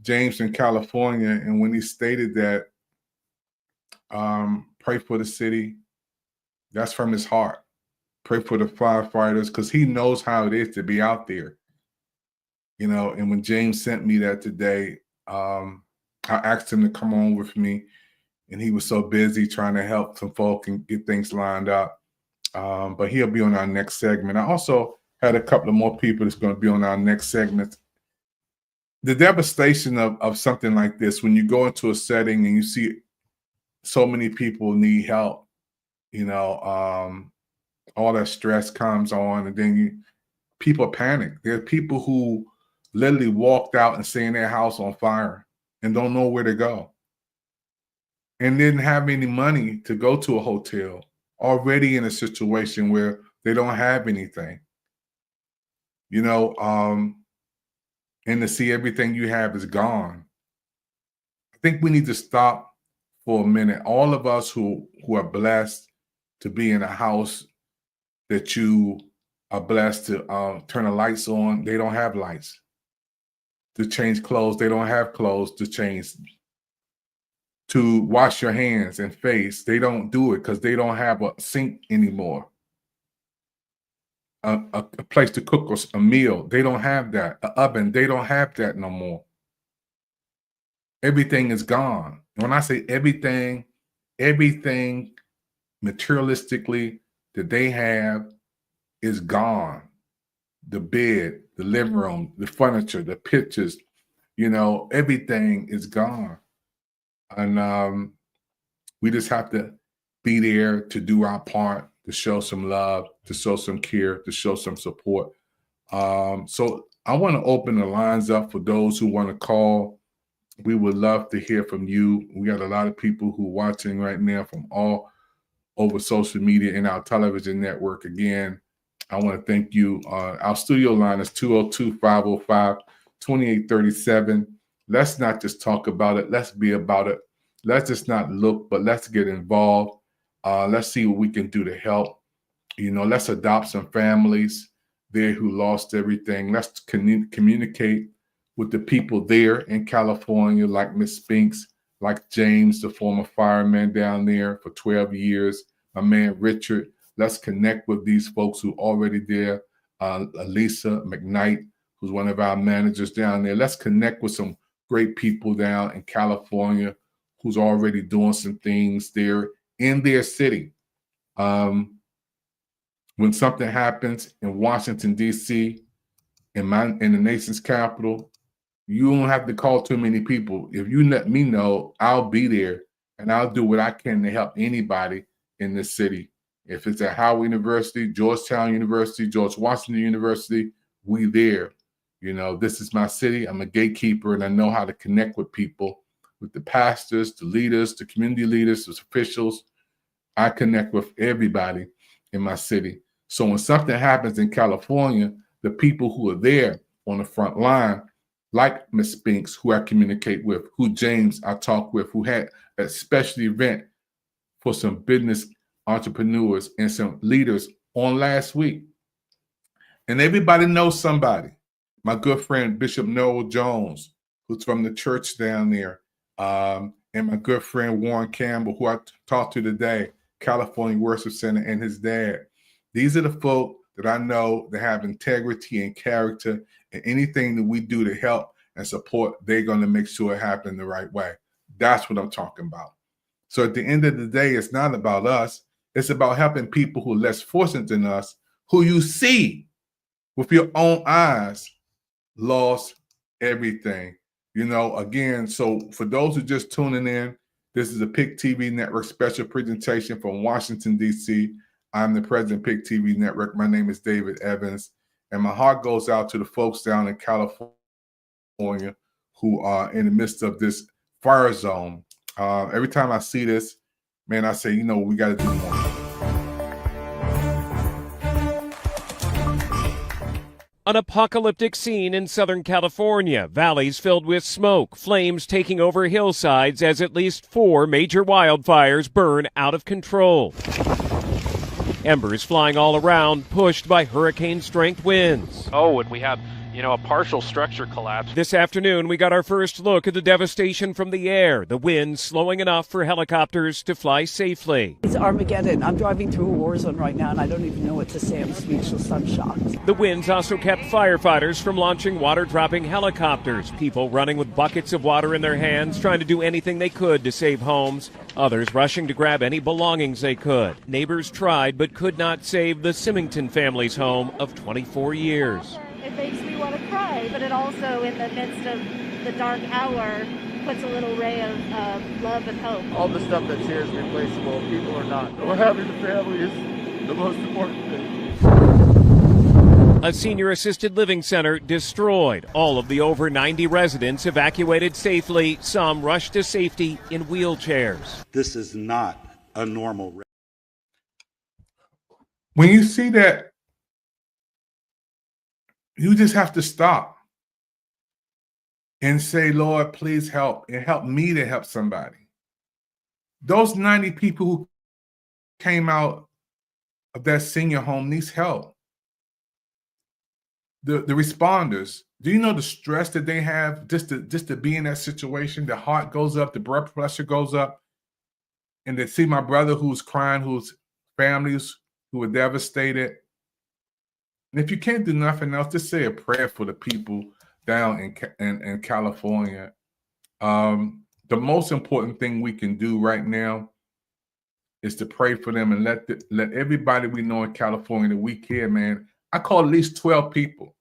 James, in California. And when he stated that, pray for the city, that's from his heart. Pray for the firefighters, because he knows how it is to be out there. You know, and when James sent me that today, I asked him to come on with me, and he was so busy trying to help some folk and get things lined up. But he'll be on our next segment. I also had a couple of more people that's going to be on our next segment. The devastation of something like this, when you go into a setting and you see so many people need help, you know, all that stress comes on, and then people panic. There are people who literally walked out and seeing their house on fire and don't know where to go, and didn't have any money to go to a hotel, already in a situation where they don't have anything, you know, and to see everything you have is gone. I think we need to stop for a minute. All of us who are blessed to be in a house that you are blessed to turn the lights on, they don't have lights. To change clothes, they don't have clothes to change. To wash your hands and face, they don't do it because they don't have a sink anymore. A place to cook a meal, they don't have that. An oven, they don't have that no more. Everything is gone. And when I say everything materialistically that they have is gone. The bed, the living room, the furniture, the pictures, you know, everything is gone. And we just have to be there to do our part, to show some love, to show some care, to show some support. So I want to open the lines up for those who want to call. We would love to hear from you. We got a lot of people who are watching right now from all over social media and our television network. Again, I want to thank you. Our studio line is 202-505-2837. Let's not just talk about it. Let's be about it. Let's just not look, but let's get involved. Let's see what we can do to help. You know, let's adopt some families there who lost everything. Let's communicate with the people there in California, like Miss Spinks, like James, the former fireman down there for 12 years, my man Richard. Let's connect with these folks who are already there. Lisa McKnight, who's one of our managers down there. Let's connect with some great people down in California who's already doing some things there in their city. When something happens in Washington, D.C., in the nation's capital, you don't have to call too many people. If you let me know, I'll be there, and I'll do what I can to help anybody in this city. If it's at Howard University, Georgetown University, George Washington University, we there. You know, this is my city. I'm a gatekeeper, and I know how to connect with people, with the pastors, the leaders, the community leaders, the officials. I connect with everybody in my city. So when something happens in California, the people who are there on the front line, like Miss Spinks, who I communicate with, who James I talk with, who had a special event for some business entrepreneurs and some leaders on last week. And everybody knows somebody. My good friend, Bishop Noel Jones, who's from the church down there, and my good friend, Warren Campbell, who I talked to today, California Worship Center, and his dad. These are the folk that I know that have integrity and character, and anything that we do to help and support, they're going to make sure it happens the right way. That's what I'm talking about. So at the end of the day, it's not about us. It's about helping people who are less fortunate than us, who you see with your own eyes lost everything. You know, again, so for those who just tuning in, this is a PIC TV Network special presentation from Washington, D.C. I'm the president of PIC TV Network. My name is David Evans, and my heart goes out to the folks down in California who are in the midst of this fire zone. Every time I see this, man, I say, we got to do more. An apocalyptic scene in Southern California. Valleys filled with smoke, flames taking over hillsides as at least 4 major wildfires burn out of control. Embers flying all around, pushed by hurricane-strength winds. Oh, and we have, a partial structure collapse. This afternoon, we got our first look at the devastation from the air, the winds slowing enough for helicopters to fly safely. It's Armageddon. I'm driving through a war zone right now, and I don't even know what to say. I'm speechless. I'm shocked. The winds also kept firefighters from launching water-dropping helicopters, people running with buckets of water in their hands, trying to do anything they could to save homes, others rushing to grab any belongings they could. Neighbors tried but could not save the Symington family's home of 24 years. It makes me want to cry, but it also, in the midst of the dark hour, puts a little ray of love and hope. All the stuff that's here is replaceable. People are not. But having a family is the most important thing. A senior assisted living center destroyed. All of the over 90 residents evacuated safely. Some rushed to safety in wheelchairs. This is not a normal. When you see that, you just have to stop and say, Lord, please help, and help me to help somebody. Those 90 people who came out of that senior home needs help. The responders, do you know the stress that they have just to be in that situation? The heart goes up, the blood pressure goes up, and to see my brother who's crying, whose families who were devastated. And if you can't do nothing else, just say a prayer for the people down in California. The most important thing we can do right now is to pray for them and let everybody we know in California that we care, man. I called at least 12 people,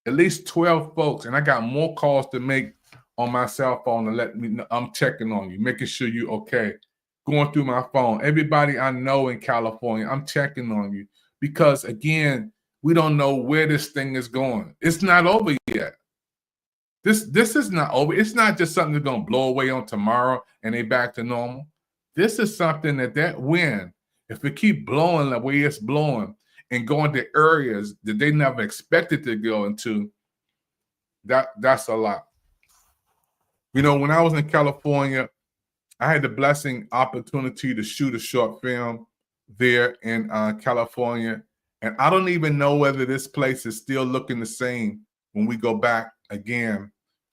at least 12 folks, and I got more calls to make on my cell phone to let me know I'm checking on you, making sure you're okay. Going through my phone, everybody I know in California, I'm checking on you because, again, we don't know where this thing is going. It's not over yet. This is not over. It's not just something that's going to blow away on tomorrow and they back to normal. This is something that wind, if it keep blowing the way it's blowing and going to areas that they never expected to go into, that's a lot. When I was in California, I had the blessing opportunity to shoot a short film there in California. And I don't even know whether this place is still looking the same when we go back again.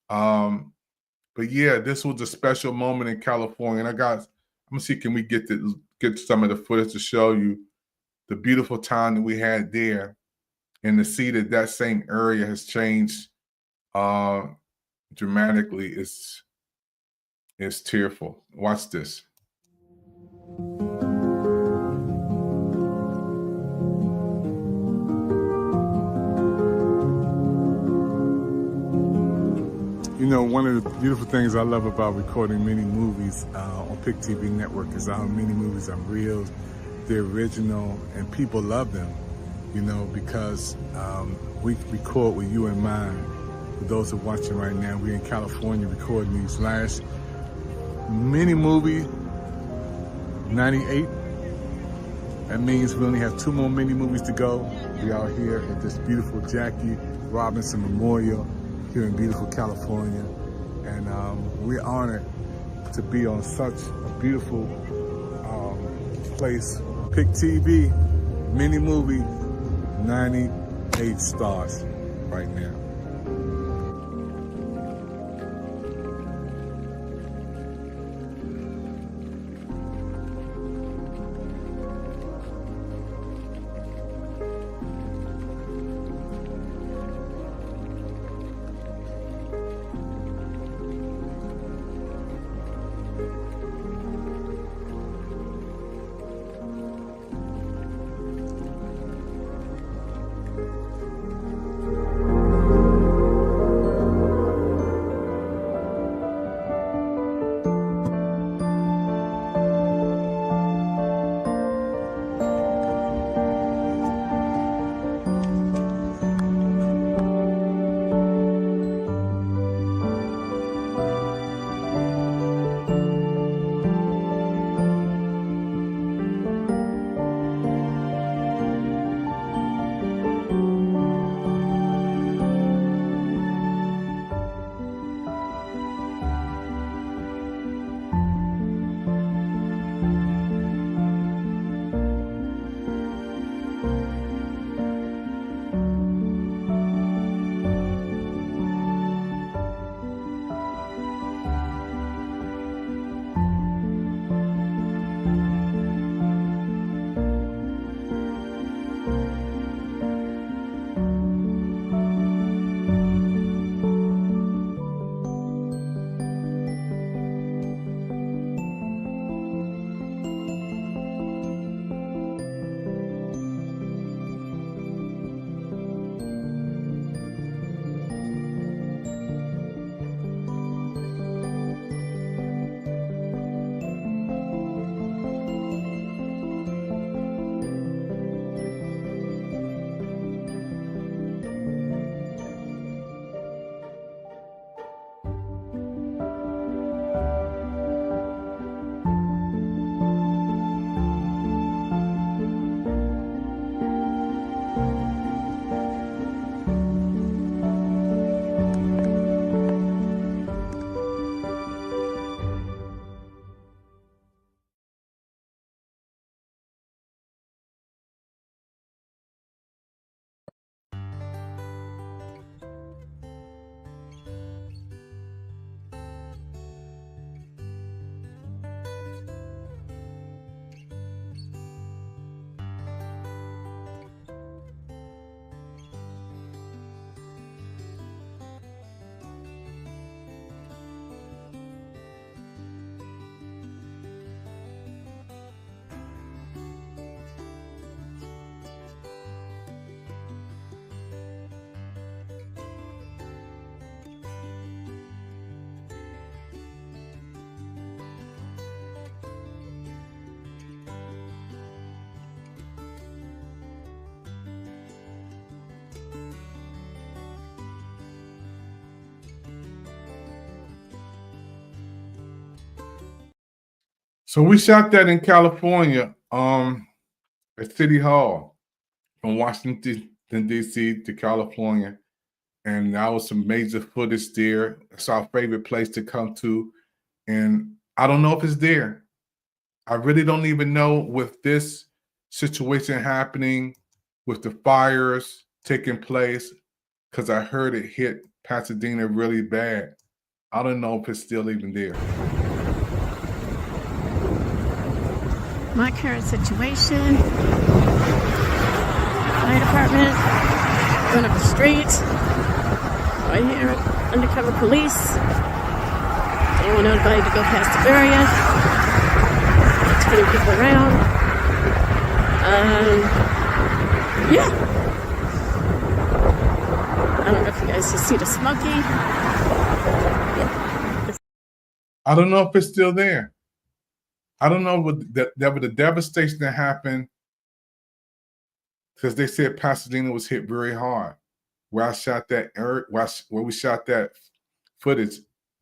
But yeah, this was a special moment in California. And I'm gonna see, can we get some of the footage to show you the beautiful time that we had there, and to see that same area has changed dramatically is tearful. Watch this. One of the beautiful things I love about recording mini movies on Pick TV Network is our mini movies are real, they're original, and people love them, because we record with you in mind. For those who are watching right now, we're in California recording these last mini movie, 98. That means we only have 2 more mini movies to go. We are here at this beautiful Jackie Robinson Memorial here in beautiful California, and we're honored to be on such a beautiful place. Pick TV, mini movie, 98 stars right now. So we shot that in California, at City Hall, from Washington D.C. to California, and that was some major footage there. It's our favorite place to come to, and I don't know if it's there. I really don't even know with this situation happening, with the fires taking place, because I heard it hit Pasadena really bad. I don't know if it's still even there. My current situation, fire department, going up the street, right here, undercover police. They were notified to go past the area. 20 people around. Yeah. I don't know if you guys can see the smoking. I don't know if it's still there. I don't know what the devastation that happened, because they said Pasadena was hit very hard. Where I shot that, where we shot that footage,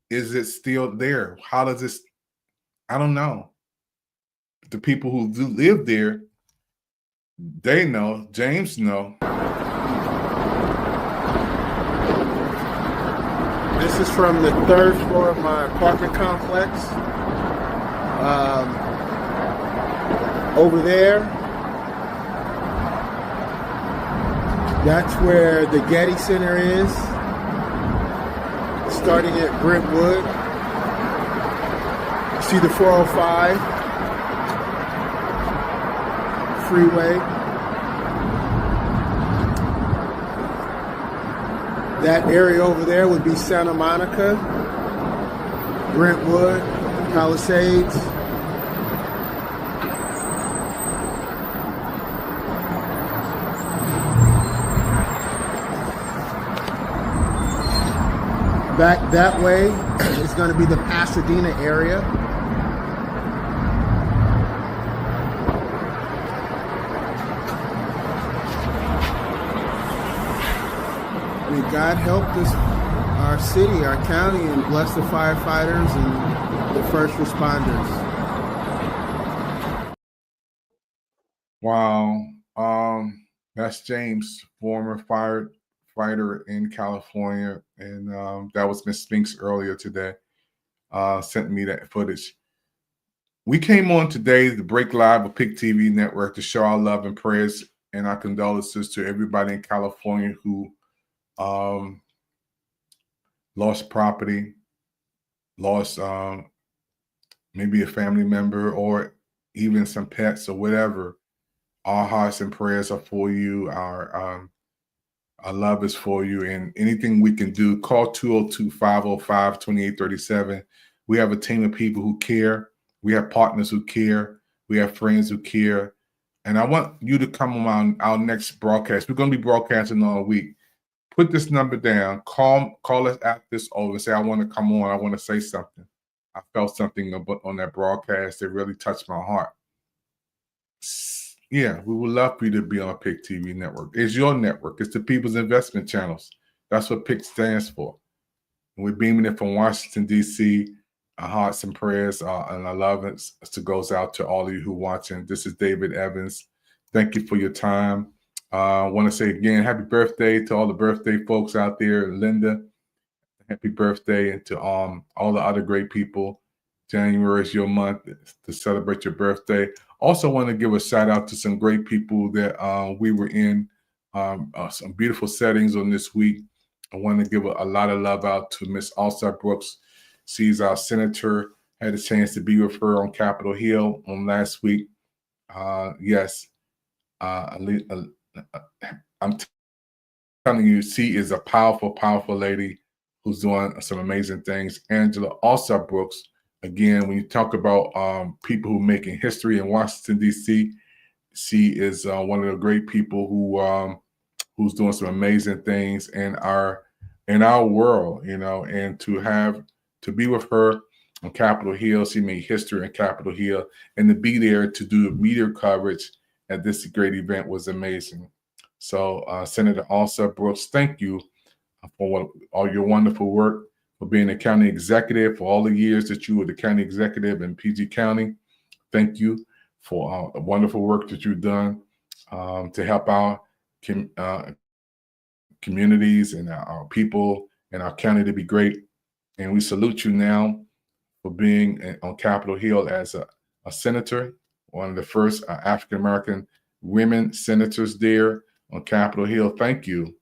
is it still there? How does this? I don't know. The people who do live there, they know. James know. This is from the 3rd floor of my apartment complex. Over there, that's where the Getty Center is, starting at Brentwood. You see the 405 freeway. That area over there would be Santa Monica, Brentwood, Palisades. Back that way is going to be the Pasadena area. May God help us, our city, our county, and bless the firefighters and the first responders. Wow. That's James, former firefighter in California, and that was Miss Spinks earlier today. Sent me that footage. We came on today to break live with PIC TV Network to show our love and prayers and our condolences to everybody in California who lost property, lost maybe a family member or even some pets or whatever. Our hearts and prayers are for you. Our love is for you, and anything we can do, call 202-505-2837. We have a team of people who care. We have partners who care. We have friends who care. And I want you to come on our next broadcast. We're going to be broadcasting all week. Put this number down. Call us after this over and say, I want to come on. I want to say something. I felt something on that broadcast that really touched my heart. Yeah, we would love for you to be on PIC TV Network. It's your network. It's the People's Investment Channels. That's what PIC stands for. And we're beaming it from Washington, D.C. Our hearts and prayers and our love goes out to all of you who are watching. This is David Evans. Thank you for your time. I want to say again, happy birthday to all the birthday folks out there. Linda, happy birthday, and to all the other great people. January is your month to celebrate your birthday. Also want to give a shout out to some great people that we were in some beautiful settings on this week. I want to give a lot of love out to Miss Alstar Brooks. She's our senator. Had a chance to be with her on Capitol Hill on last week. Yes, I'm telling you, she is a powerful, powerful lady who's doing some amazing things. Angela Alstar Brooks. Again, when you talk about people who are making history in Washington, D.C., she is one of the great people who's doing some amazing things in our world, you know. And to be with her on Capitol Hill, she made history in Capitol Hill, and to be there to do media coverage at this great event was amazing. So, Senator Alstar Brooks, thank you for all your wonderful work, for being a county executive, for all the years that you were the county executive in PG County. thank you for the wonderful work that you've done to help our communities and our people and our county to be great. And we salute you now for being on Capitol Hill as a senator, one of the first African-American women senators there on Capitol Hill. Thank you.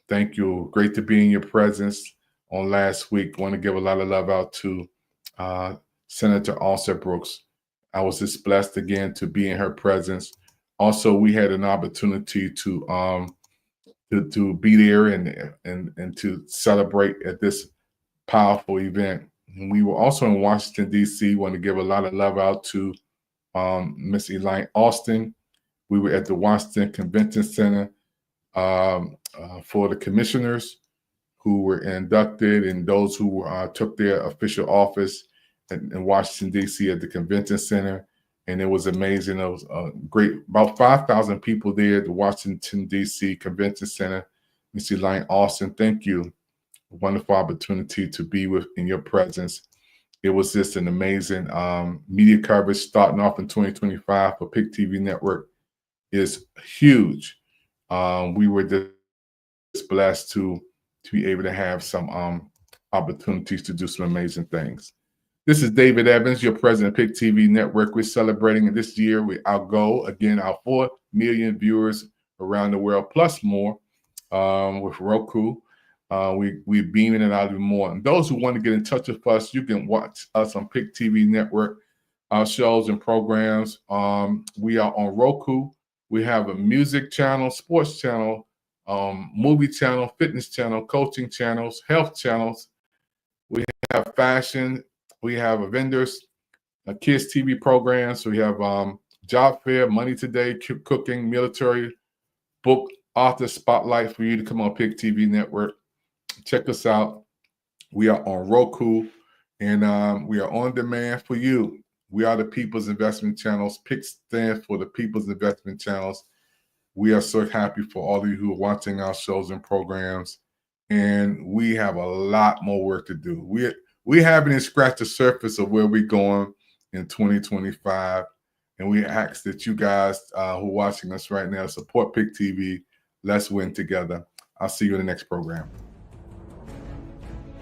Thank you. Great to be in your presence on last week. Want to give a lot of love out to Senator Alsep Brooks. I was just blessed again to be in her presence. Also, we had an opportunity to be there and to celebrate at this powerful event. And we were also in Washington, D.C. Want to give a lot of love out to Miss Elaine Austin. We were at the Washington Convention Center for the commissioners who were inducted and those who took their official office in Washington, D.C. at the Convention Center. And it was amazing. It was great. About 5,000 people there at the Washington, D.C. Convention Center. Miss Elaine Austin, thank you. A wonderful opportunity to be in your presence. It was just an amazing media coverage starting off in 2025 for PIC TV Network is huge. We were just blessed to be able to have some opportunities to do some amazing things. This is David Evans, your president of PIC TV Network. We're celebrating this year with our goal, again, our 4 million viewers around the world, plus more with Roku. We're beaming it out even more. And those who want to get in touch with us, you can watch us on PIC TV Network, our shows and programs. We are on Roku. We have a music channel, sports channel, movie channel, fitness channel, coaching channels, health channels. We have fashion. We have vendors, kids TV programs. We have job fair, money today, cooking, military, book, author spotlight for you to come on PIC TV Network. Check us out. We are on Roku, and we are on demand for you. We are the People's Investment Channels. PIC stands for the People's Investment Channels. We are so happy for all of you who are watching our shows and programs, and we have a lot more work to do. We haven't even scratched the surface of where we're going in 2025, and we ask that you guys who are watching us right now support PIC TV. Let's win together. I'll see you in the next program.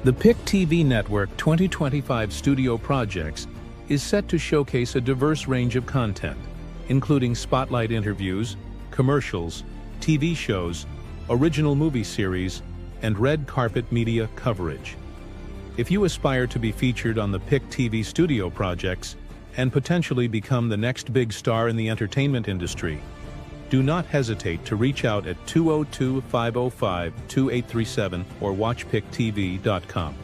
The PIC TV Network 2025 Studio Projects is set to showcase a diverse range of content, including spotlight interviews, commercials, TV shows, original movie series, and red carpet media coverage. If you aspire to be featured on the PIC TV Studio Projects and potentially become the next big star in the entertainment industry, do not hesitate to reach out at 202-505-2837 or watchpictv.com.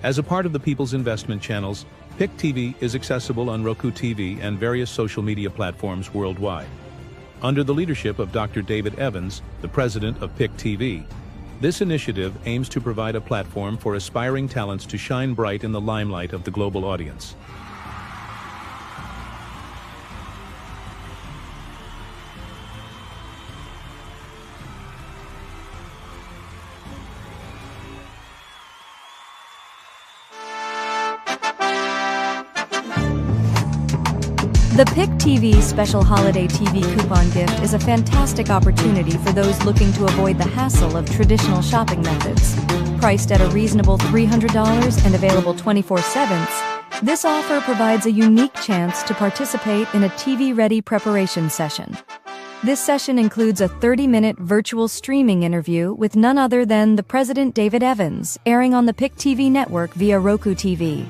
As a part of the People's Investment Channels, PIC TV is accessible on Roku TV and various social media platforms worldwide. Under the leadership of Dr. David Evans, the president of PIC TV, this initiative aims to provide a platform for aspiring talents to shine bright in the limelight of the global audience. The PIC TV Special Holiday TV Coupon Gift is a fantastic opportunity for those looking to avoid the hassle of traditional shopping methods. Priced at a reasonable $300 and available 24/7, this offer provides a unique chance to participate in a TV-ready preparation session. This session includes a 30-minute virtual streaming interview with none other than the President David Evans, airing on the PIC TV network via Roku TV.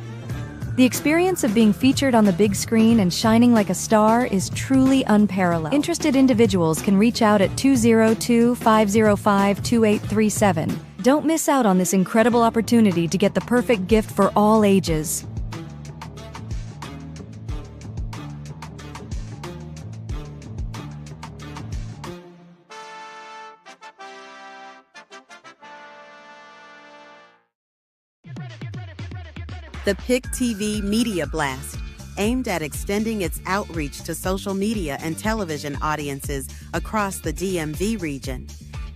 The experience of being featured on the big screen and shining like a star is truly unparalleled. Interested individuals can reach out at 202-505-2837. Don't miss out on this incredible opportunity to get the perfect gift for all ages. The PIC TV Media Blast, aimed at extending its outreach to social media and television audiences across the DMV region.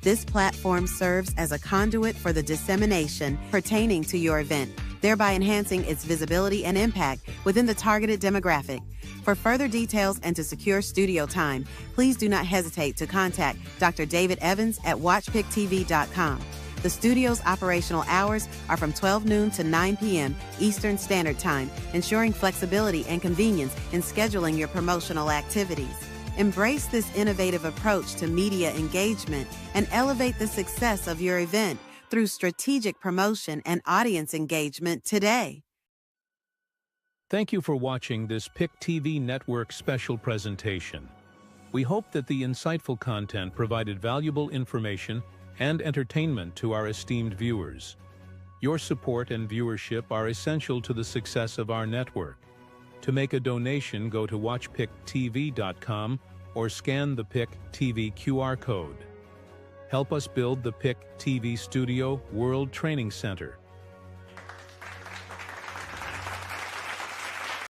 This platform serves as a conduit for the dissemination pertaining to your event, thereby enhancing its visibility and impact within the targeted demographic. For further details and to secure studio time, please do not hesitate to contact Dr. David Evans at WatchPickTV.com. The studio's operational hours are from 12 noon to 9 p.m. Eastern Standard Time, ensuring flexibility and convenience in scheduling your promotional activities. Embrace this innovative approach to media engagement and elevate the success of your event through strategic promotion and audience engagement today. Thank you for watching this PIC TV Network special presentation. We hope that the insightful content provided valuable information and entertainment to our esteemed viewers. Your support and viewership are essential to the success of our network. To make a donation, go to WatchPickTV.com or scan the PIC TV QR code. Help us build the PIC TV Studio World Training Center